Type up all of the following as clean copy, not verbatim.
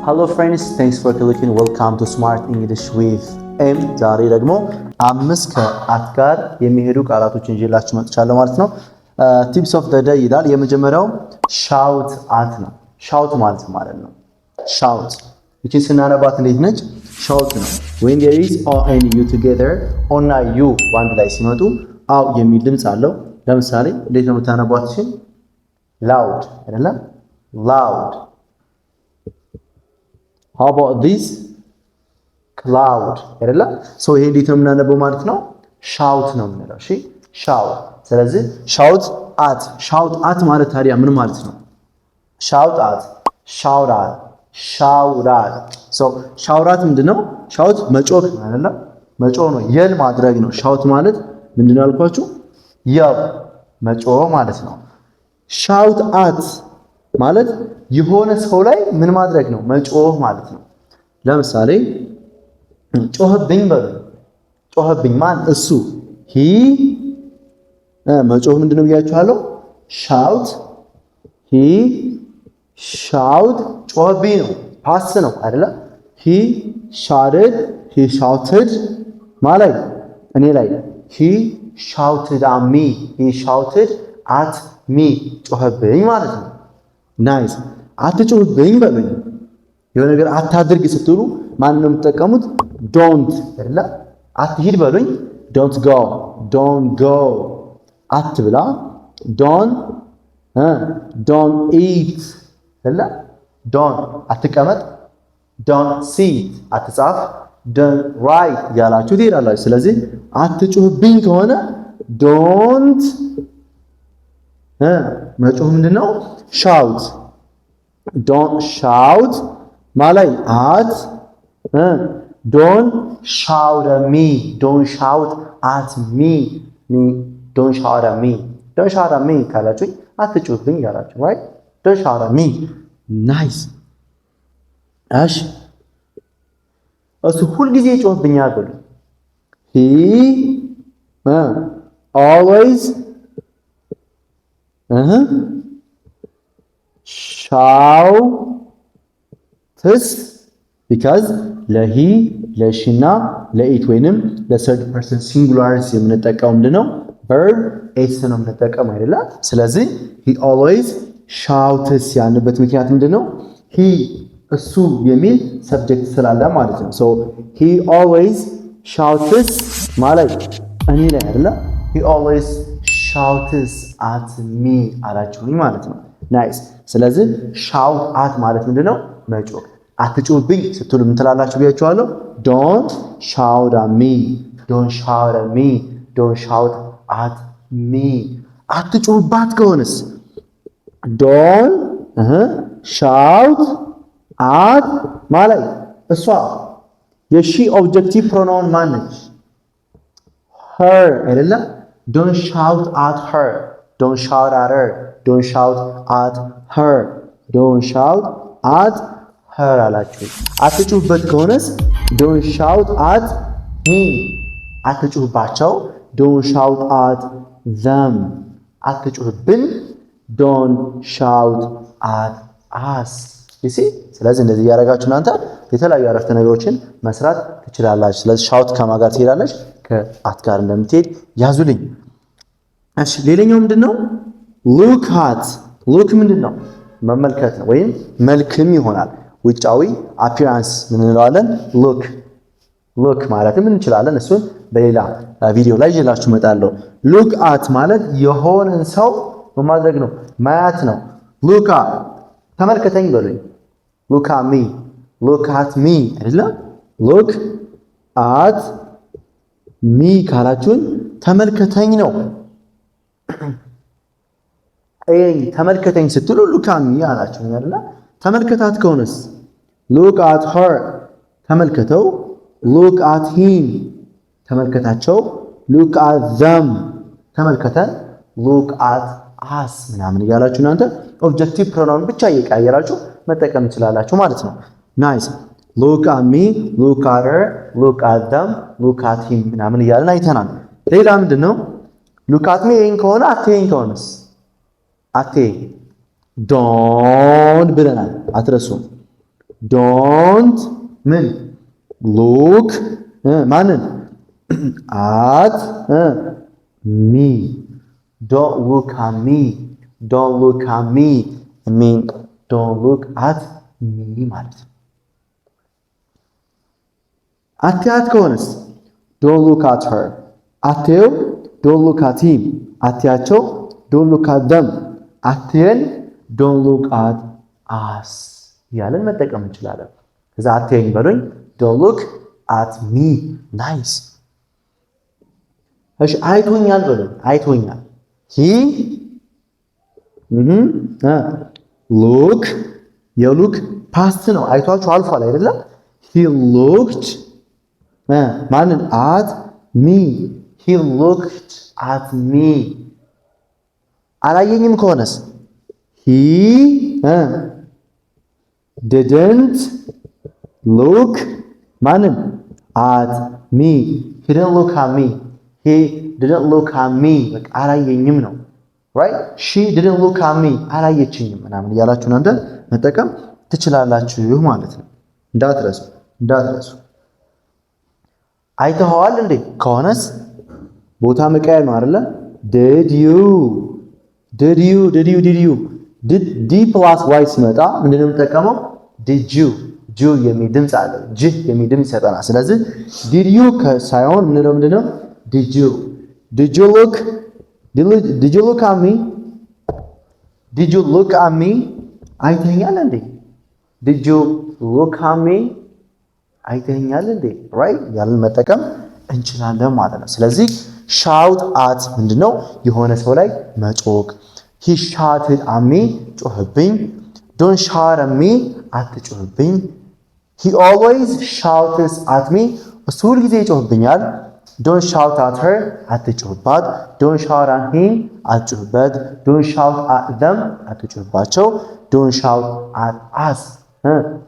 Hello friends, thanks for clicking. Welcome to Smart English with M. ዛሬ ደግሞ አምስት ከአት ጋር የሚሄዱ ቃላቶችን ይዤላችሁ መጥቻለሁ ማለት ነው። ቲፕስ ኦፍ ዘ ዴይ ይላል። የመጀመሪያው ሻውት አት ነው። ሻውት ማለት ነው። ሻውት እቺ ስናነባት እንዴት ነች? ሻውት ነው። when there is o and u together o እና u በአንድ ላይ ሲመጡ አው የሚል ድምጽ አለው። ለምሳሌ እንዴት ነው የምታነቧት? እሺ loud አይደለም? loud. How about this? cloud አይደለ? ሶ ይሄ እንዴት ነው የምናነበው ማለት ነው? ሻውት ነው የምንለው። እሺ ሻውት። ስለዚህ ሻውት አት ማለት ታዲያ ምን ማለት ነው? ሻውት አት ሶ ሻውራት ምንድነው? ሻውት መጮህ አይደለ? መጮህ ነው፣ የል ማድረግ ነው። ሻውት ማለት ምንድነው ያልኳችሁ? የል መጮህ ማለት ነው። ሻውት አት ማለት የሆነ ሰው ላይ ምን ማድረግ ነው? መጮህ ማለት ነው። ለምሳሌ ጮህብኝ በሉ። ጮህብኝ ማን? እሱ። ሂ መጮህ ምንድነው ብያችኋለሁ? ሻውት ሂ ሻውት ጮህብኝ ነው፣ ፓስ ነው አይደለ? ሂ ሻውትድ ማለት እኔ ላይ። ሂ ሻውትድ አት ሚ ጮህብኝ ማለት ነው። ናይስ። አትጮህብኝ በሉኝ። የሆነ ነገር አታድርግ ስትሉ ማን ነው የምትጠቀሙት? ዶንት አይደለ? አትሂድ በሉኝ። ዶንት ጎ አትብላ። ዶንት ኢት አይደለ? ዶንት አትቀመጥ። ዶንት ሲት አትጻፍ። ዶንት ራይት ያላችሁ ትሄዳላችሁ። ስለዚህ አትጮህብኝ ከሆነ ዶንት መጮህ ምንድነው? ሻውት ዶንት ሻውት ማለት አት ዶንት ሻውት አት ሚ ዶንት ሻውት አት ሚ ካላችሁ አትጮህብኝ ያላችሁ right ዶንት ሻውት አት ሚ ናይስ። እሺ እሱ ሁልጊዜ ይጮህብኛል ብሎ he always shouts because ለሂ ለሺና ለኢት ወይንም ለሰርድ ፐርሰን ሲንጉላሪቲ የምንጠቀመው ምንድነው? verb ኤስ ነው የምንጠቀመው አይደለ? ስለዚህ he always shouts ያንበት ምክንያት ምንድነው? he እሱ የሚል ሰብጀክት ስላለ ማለት ነው። so he always shouts ማለት እኔ ላይ አይደለ? he always shouts at me አላችሁኝ ማለት ነው። ናይስ። ስለዚህ ሻውት አት ማለት ምንድነው? መጮህ። አትጮህብኝ ስትሉ ምን ትላላችሁ ብያችኋለሁ? ዶንት ሻውት አት ሚ ዶንት ሻውት አት ሚ። አትጮህባት ከሆነስ ዶንት ሻውት አት ማለት እሷ የሺ ኦብጀክቲቭ ፕሮናውን ማነች? her አይደለ? Don't shout at her. Don't shout at her. Don't shout at her. Don't shout at her አላችሁ። አትጩህበት ከሆነስ don't shout at him. አትጩህባቸው don't shout at them. አትጩህብን don't shout at us. you see? ስለዚህ እንደዚህ ያደርጋችሁ እናንተ የተለያዩ አረፍተ ነገሮችን መስራት ትችላላችሁ። ስለዚህ ሻውት ከማን ጋር ትሄዳለች? ከአት ጋር እንደምትሄድ ያዙልኝ። እሺ ሌላኛው ምንድነው? ሉክ ምንድነው? መመልከት ነው ወይም መልክም ይሆናል። ውጫዊ አፒራንስ ምን እንለዋለን? ሉክ ማለት ምን እንችላለን? እሱን በሌላ ቪዲዮ ላይ ይዤላችሁ እመጣለሁ። ሉክ አት ማለት የሆነን ሰው በማድረግ ነው፣ ማየት ነው። ሉክ ተመልከተኝ በሉኝ። ሉክ አት ሚ አይደለ? ሉክ አት ሚ ካላችሁን ተመልከተኝ ነው። ተመልከተኝ ስትሉ ሉክ አት ሚ አላችሁኝ አይደለ? ተመልከታት ከሆነስ ሉክ አት ሄር ተመልከተው። ሉክ አት ሂም ተመልከታቸው። ሉክ አት ዘም ተመልከተን። ሉክ አት አስ ምናምን እያላችሁ እናንተ ኦብጀክቲቭ ፕሮናውን ብቻ እየቀያየራችሁ መጠቀም ትችላላችሁ ማለት ነው። ናይስ። ሉክ አት ሚ ሉክ አት ሄር ሉክ አት ዘም ሉክ አት ሂም ምናምን እያልን አይተናል። ሌላ ምንድነው? ሉክ አት ሚ ይሄን ከሆነ አትይኝ ከሆነስ አትይኝ ዶን ብለናል። አትረሱም። don't ምን look ማንን at me don't look at me don't look at me I mean don't look at me ማለት ነው። አትያት ከሆነስ don't look at her አትየው don't look at him አትያቸው don't look at them አትየን don't look at us ያለን መጠቀም እንችላለን። ከዛ አትየኝ በሉኝ don't look at me nice እሺ አይቶኛል በሉኝ አይቶኛል he look የሉክ ፓስት ነው አይቷችሁ አልፏል አይደለም he looked ማንን at me he looked at me አላየኝም ከሆነስ he didn't look ማንን at me he didn't look at me he didn't look at me በቃ አላየኝም ነው right she didn't look at me አላየችኝም ምናምን እያላችሁ እናንተ መጠቀም ትችላላችሁ ማለት ነው። እንዳትረሱ አይተኸዋል እንዴ ከሆነስ ቦታ መቀየር ነው አይደለ did you d plus y ሲመጣ ምንድነው የምጠቀመው did you የሚል ድምጽ አለ ጅ የሚል ድምጽ ይሰጠናል። ስለዚህ did you ሳይሆን ምንድነው did you look at me did you look at me አይተኸኛል እንዴ did you look at me አይተኸኛል እንዴ right ያለን መጠቀም እንችላለን ማለት ነው። ስለዚህ shout at ምንድነው የሆነ ሰው ላይ መጮክ he shouted at me ጮህብኝ don't shout at me አትጮህብኝ he always shouts at me እሱ ሁል ጊዜ ይጮህብኛል don't shout at her አትጮህባት don't shout at him አትጮህበት don't shout at them አትጮህባቸው don't shout at us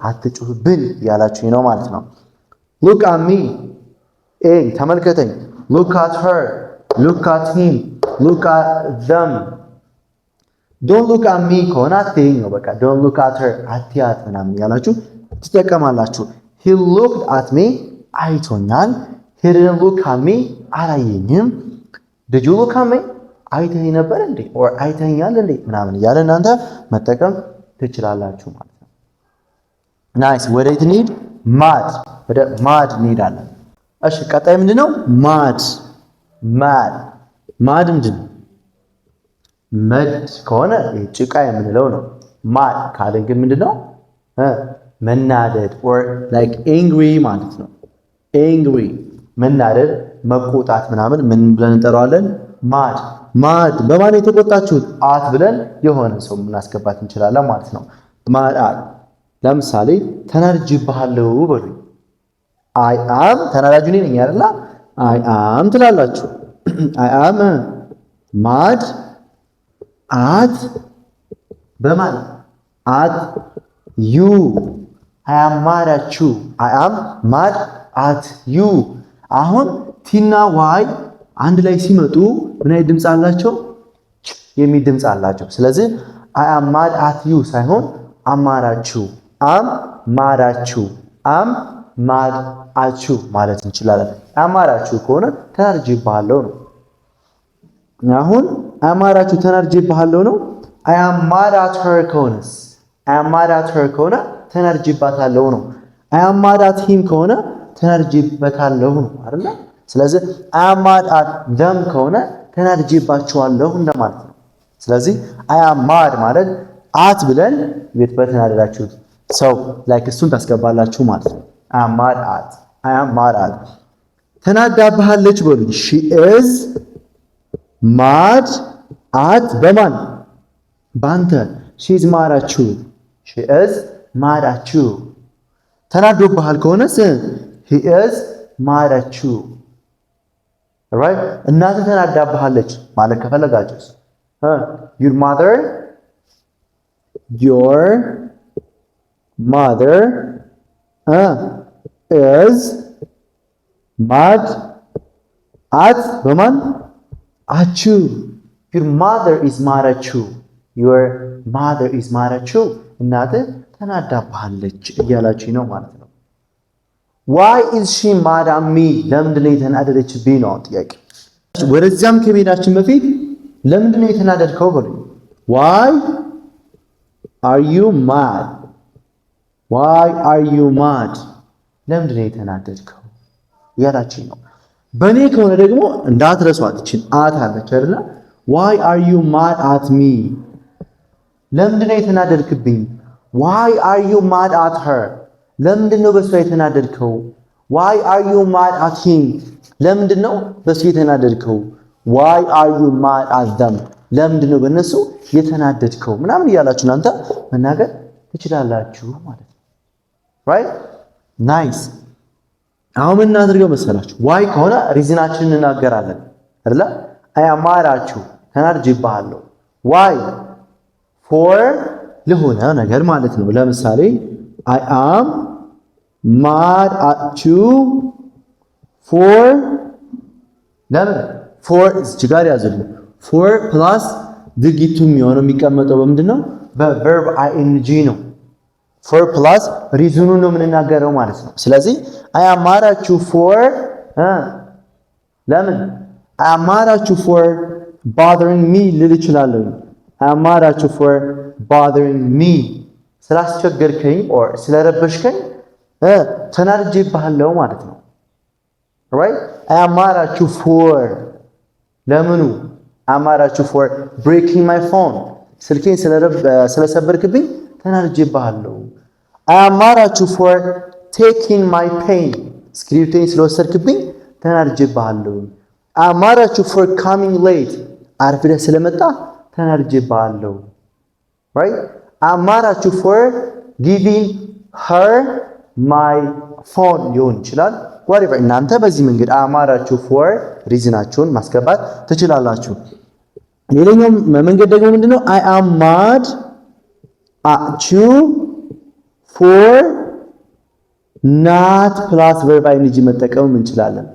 አትጮህብን ያላችሁኝ ነው ማለት ነው። look at me ተመልከተኝ look at her look at him look at them don't look at me ከሆነ አትይኝ ነው በቃ don't look at her አትያት ምናምን ያላችሁ ትጠቀማላችሁ። he looked at me አይቶኛል he didn't look at me አላየኝም did you look at me አይተኸኝ ነበር እንዴ or አይተኸኛል እንዴ ምናምን እያለ እናንተ መጠቀም ትችላላችሁ ማለት ነው። ናይስ ወዴት እንሂድ ወደ ማድ እንሄዳለን። እሺ ቀጣይ ምንድነው ማድ ምንድነው መድ ከሆነ ጭቃ የምንለው ነው። ማድ ካለን ግን ምንድነው መናደድ or like angry ማለት ነው። angry መናደድ መቆጣት ምናምን ምን ብለን እንጠራዋለን ማድ በማን የተቆጣችሁት አት ብለን የሆነ ሰው ምናስገባት እንችላለን ማለት ነው። ማድ ለምሳሌ ተናድጄብሃለሁ በሉኝ I am ተናዳጁ ነኝ አይደል I am ትላላችሁ I am mad at በማን at you I am mad at you I am mad at you አሁን ቲና ዋይ አንድ ላይ ሲመጡ ምን አይነት ድምጽ አላቸው የሚል ድምጽ አላቸው። ስለዚህ I am mad at you ሳይሆን አማራችሁ አማራችሁ mad at you ማለት እንችላለን። አማራችሁ ከሆነ ተናድጄብሃለሁ ነው። አሁን አማራችሁ ተናድጄብሃለሁ ነው። I am mad at her ከሆነስ I am mad at her ከሆነ ተናድጄባታለሁ ነው። I am mad at him ከሆነ ተናድጄበታለሁ ነው አይደል? ስለዚህ I am mad at them ከሆነ ተናድጄባቸዋለሁ እንደማለት ነው። ስለዚህ I am mad ማለት at ብለን ቤት በተናደዳችሁት ሰው ላይክ እሱን ታስገባላችሁ ማለት ነው። I am mad at ተናዳብሃለች በሉኝ she is mad at በማን ባንተ she is mad at you she is mad at you ተናዶብሃል ከሆነስ he is mad at you right እናንተ ተናዳብሃለች ማለት ከፈለጋችሁስ your mother is mad at በማን at you your mother is mad at you your mother is mad at you እናትህ ተናዳባለች እያላችሁኝ ነው ማለት ነው። why is she mad at me ለምንድን ነው የተናደደችብኝ ነው ጥያቄ። ወደዚያም ከመሄዳችን በፊት ለምንድን ነው የተናደድከው በሉ። why are you mad why are you mad ለምንድን ነው የተናደድከው እያላችሁኝ ነው። በእኔ ከሆነ ደግሞ እንዳትረሷት ይችን አት አለች አይደል? why are you mad at me ለምንድን ነው የተናደድክብኝ? why are you mad at her ለምንድን ነው በሷ የተናደድከው? why are you mad at him ለምንድን ነው በሱ የተናደድከው? why are you mad at them ለምንድን ነው በእነሱ የተናደድከው ምናምን እያላችሁ እናንተ መናገር ትችላላችሁ ማለት ነው። right nice አሁን ምን እናድርገው መሰላችሁ? ዋይ ከሆነ ሪዝናችንን እናገራለን አይደል? አያማራችሁ ተናድጄብሃለሁ። ዋይ ፎር ለሆነ ነገር ማለት ነው። ለምሳሌ I am mad at you for ለምን for እዚህ ጋር ያዘሉ for plus ድርጊቱ የሚሆነው የሚቀመጠው በምንድነው? በverb ing ነው። for plus ሪዝኑ ነው የምንናገረው ማለት ነው። ስለዚህ I am mad at you for ለምን I am mad at you for bothering me ልል እችላለሁ። I am mad at you for bothering me ስላስቸገርከኝ or ስለረበሽከኝ ተናድጄብሃለሁ ማለት ነው። right I am mad at you for ለምኑ I am mad at you for breaking my phone ስልኬን ስለሰበርክብኝ ተናድጄብሃለሁ። I am mad at you for taking my pen ስክሪፕቴን ስለወሰድክብኝ ተናድጄብሃለሁ። I am mad at you for coming late አርፍደህ ስለመጣ ተናድጄብሃለሁ። right I am mad at you for giving her my phone ሊሆን ይችላል። whatever እናንተ በዚህ መንገድ I am mad at you for ሪዝናችሁን ማስገባት ትችላላችሁ። ሌላኛው መንገድ ደግሞ ምንድነው? I am mad at you for not plus verb ing መጠቀም እንችላለን።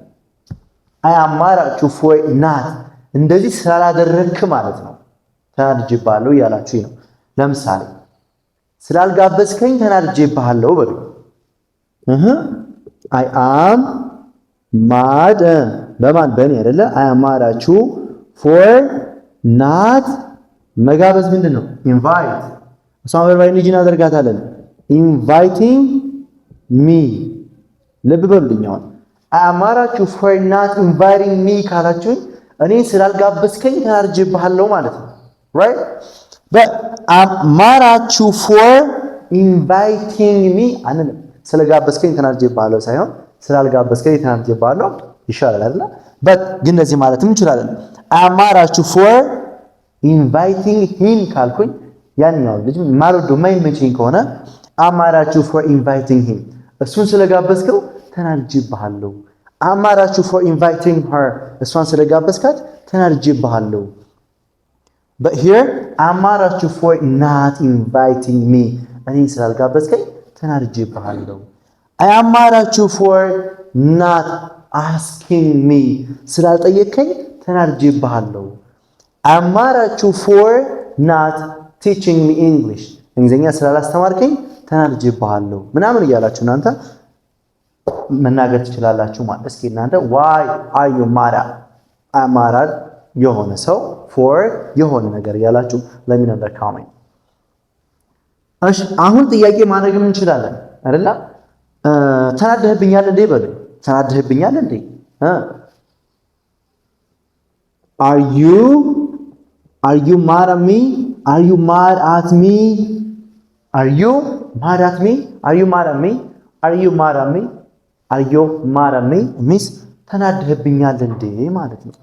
I am mad at you for not እንደዚህ ስላላደረግክ ማለት ነው ተናድጄብሃለሁ እያላችሁ ነው። ለምሳሌ ስላልጋበዝከኝ ተናድጄብሃለሁ በሉ። I am mad በማን በእኔ አይደለ? I am mad at you for not መጋበዝ ምንድነው? invite እሷን verb ing እናደርጋታለን inviting me ልብ በሉልኝ። አሁን I am mad at you for not inviting me ካላችሁኝ እኔ ስላልጋበዝከኝ ተናድጄብሃለሁ ማለት ነው። right but I am mad at you for inviting me አንልም። ስለጋበዝከኝ ተናድጄብሃለሁ ሳይሆን ስላልጋበዝከኝ ተናድጄብሃለሁ ይሻላል አይደል? but ግን እንደዚህ ማለትም እንችላለን። I am mad at you for inviting him ካልኩኝ ያንኛው ልጅ ማልወደው የማይመቸኝ ከሆነ I am mad at you for inviting him እሱን ስለጋበዝከው ተናድጄብሃለሁ። I am mad at you for inviting her እሷን ስለጋበዝካት ተናድጄብሃለሁ። but here I am mad at you for not inviting me እኔን ስላልጋበዝከኝ ተናድጄብሃለሁ። I am mad at you for not asking me ስላልጠየቅከኝ ተናድጄብሃለሁ። I am mad at you for not teaching me English እንግሊዝኛ ስላላስተማርከኝ ተናድጄብሃለሁ ምናምን እያላችሁ እናንተ መናገር ትችላላችሁ ማለት። እስኪ እናንተ why are you mad at I am mad at የሆነ ሰው for የሆነ ነገር እያላችሁ let me know in the comment። እሺ አሁን ጥያቄ ማድረግም እንችላለን አይደል? ተናደህብኛል እንዴ በሉ። ተናደህብኛል እንዴ? Are you mad at me? Are you mad at me? Are you mad at me? Are you mad at me? Are you mad at me? Are you mad at me? ሚስ ተናደህብኛል እንዴ ማለት ነው።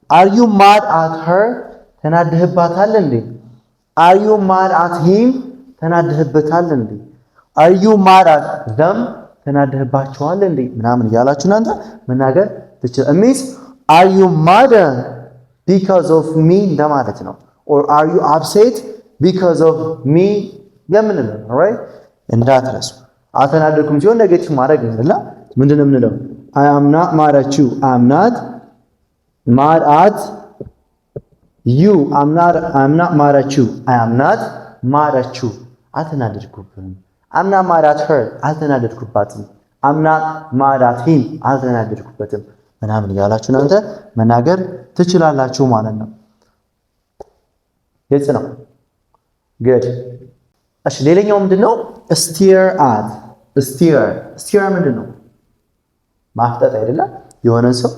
Are you mad at her? ተናደህባታል እንዴ? Are you mad at him? ተናደህበታል እንዴ? Are you mad at them? ተናደህባቸዋል እንዴ ምናምን እያላችሁ እናንተ መናገር ትችላላችሁ። ሚስ are you mad because of me እንደማለት ነው። or are you upset because of me የምንለው ነው። right እንዳትረሱ። አልተናደድኩም ሲሆን ኔጌቲቭ ማድረግ ነው። ምንድነው የምንለው? I am not mad at you. I am not mad at you. I'm not mad at you. I am not mad at you. አልተናደድኩብህም I'm not mad at her አልተናደድኩባትም። I'm not mad at him አልተናደድኩበትም ምናምን እያላችሁ እናንተ መናገር ትችላላችሁ ማለት ነው። ግልጽ ነው። good እሺ ሌላኛው ምንድነው? stare at stare ምንድነው? ማፍጠጥ አይደለም። የሆነ ሰው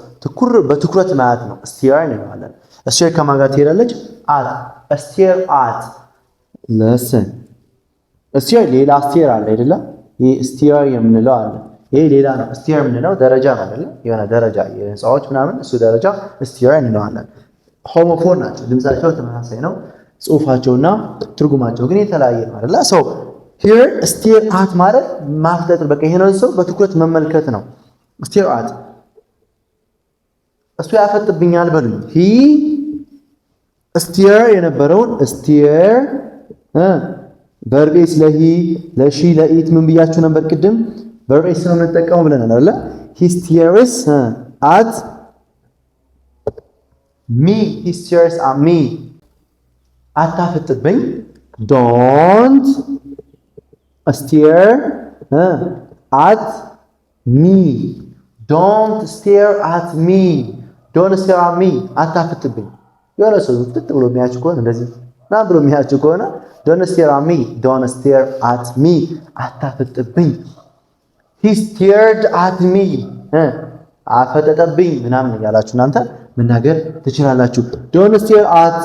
በትኩረት ማየት ነው። stare እንለዋለን። stare ከማን ጋር ትሄዳለች? at stare at listen stare ሌላ stare አለ አይደለ? ይሄ stare የምንለው አለ። ይሄ ሌላ ነው። stare የምንለው ደረጃ ነው አይደለ? የሆነ ደረጃ የህንጻዎች ምናምን እሱ ደረጃ stare እንለዋለን። ሆሞፎን ናቸው። ድምጻቸው ተመሳሳይ ነው። ጽሁፋቸውና ትርጉማቸው ግን የተለያየ ነው አይደለ? so here stare at ማለት ማፍጠጥ በቃ ይሄንን ሰው በትኩረት መመልከት ነው። stare at እሱ ያፈጥብኛል በሉኝ። he stare የነበረውን stare verb ለሂ ለሺ ለኢት ምን ብያችሁ ነበር ቅድም? verb ነው እንጠቀመው ብለናል አይደለ? he stares at me he stares at me አታፈጥብኝ don't stare at me don't stare at me don't stare at me አታፈጥብኝ የሆነ ሰው ፍጥጥ ብሎ የሚያችሁ ከሆነ እንደዚህ ና ብሎ የሚያችሁ ከሆነ don't stare at me don't stare at me አታፈጥብኝ he stared at me አፈጠጠብኝ ምናምን እያላችሁ እናንተ መናገር ትችላላችሁ። don't stare at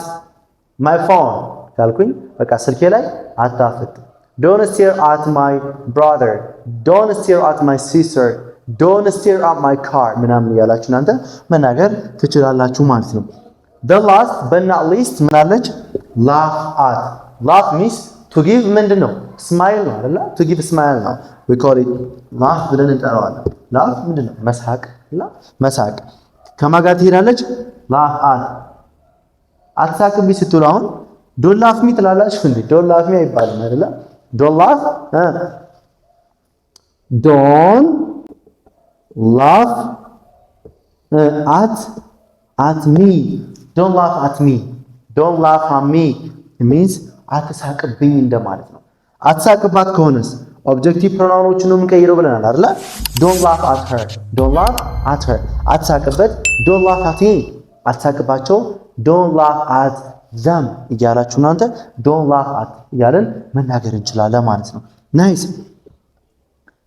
my phone ካልኩኝ በቃ ስልኬ ላይ አታፈጥ። don't stare at my brother don't stare at my sister don't stare at my car ምናምን እያላችሁ እናንተ መናገር ትችላላችሁ ማለት ነው። the last but not least ምን አለች? laugh at laugh means to give ምንድነው? smile ነው አይደል? to give smile ነው we call it laugh ብለን እንጠራዋለን። laugh ምንድነው? መሳቅ መሳቅ ከማን ጋር ትሄዳለች? laugh at አትሳቅብኝ ስትሉ አሁን don't laugh me ትላላችሁ እንዴ? don't laugh me አይባልም አይደል? don't laugh don't laugh at me don't laugh at me don't laugh at me it means አትሳቅብኝ እንደማለት ነው። አትሳቅባት ከሆነስ ኦብጀክቲቭ ፕሮናውኖችን ነው የምንቀይረው ብለናል አይደል? don't laugh at her don't laugh at her አትሳቅበት don't laugh at him አትሳቅባቸው don't laugh at them እያላችሁ እናንተ don't laugh at እያለን መናገር እንችላለን ማለት ነው። ናይስ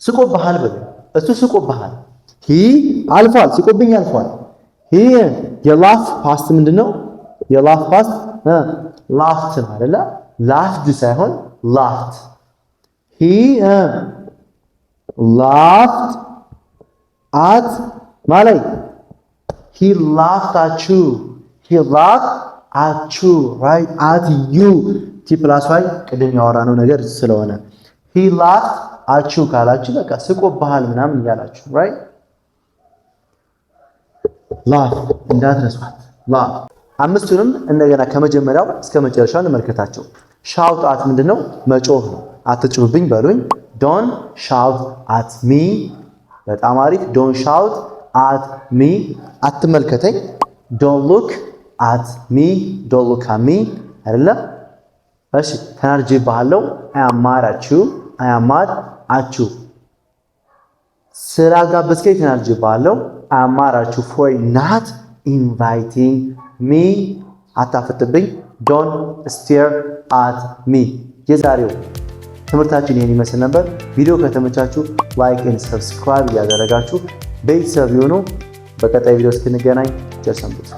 ስቆብሃል በሉ እሱ ስቆብሃል he አልፏል ስቆብኝ አልፏል he የላፍ ፓስት ምንድነው? የላፍ ፓስት laughed ነው አይደል? laughed ሳይሆን laughed he laughed at ማለት he laughed at you he laughed at you right at you t plus y ቅድም ያወራነው ነገር ስለሆነ he laughed at you ካላችሁ በቃ ስቆብሃል ምናምን እያላችሁ right laugh እንዳትረሷት laugh አምስቱንም እንደገና ከመጀመሪያው እስከ መጨረሻው እንመልከታቸው። shout at ምንድነው? መጮህ ነው። አትጮህብኝ በሉኝ don't shout at me በጣም አሪፍ don't shout at me አትመልከተኝ don't look at me don't look at me አይደለ? እሺ ተናድጄብሃለሁ I am mad at you I am mad at you ስላጋበዝከኝ ተናድጄብሃለሁ I am mad at you for not inviting me አታፈጥብኝ don't stare at me የዛሬው ትምህርታችን ይሄን ይመስል ነበር። ቪዲዮ ከተመቻችሁ ላይክ ኤንድ ሰብስክራይብ እያደረጋችሁ ቤተሰብ ይሁኑ። በቀጣይ ቪዲዮ እስክንገናኝ ቸር ሰንብቱ።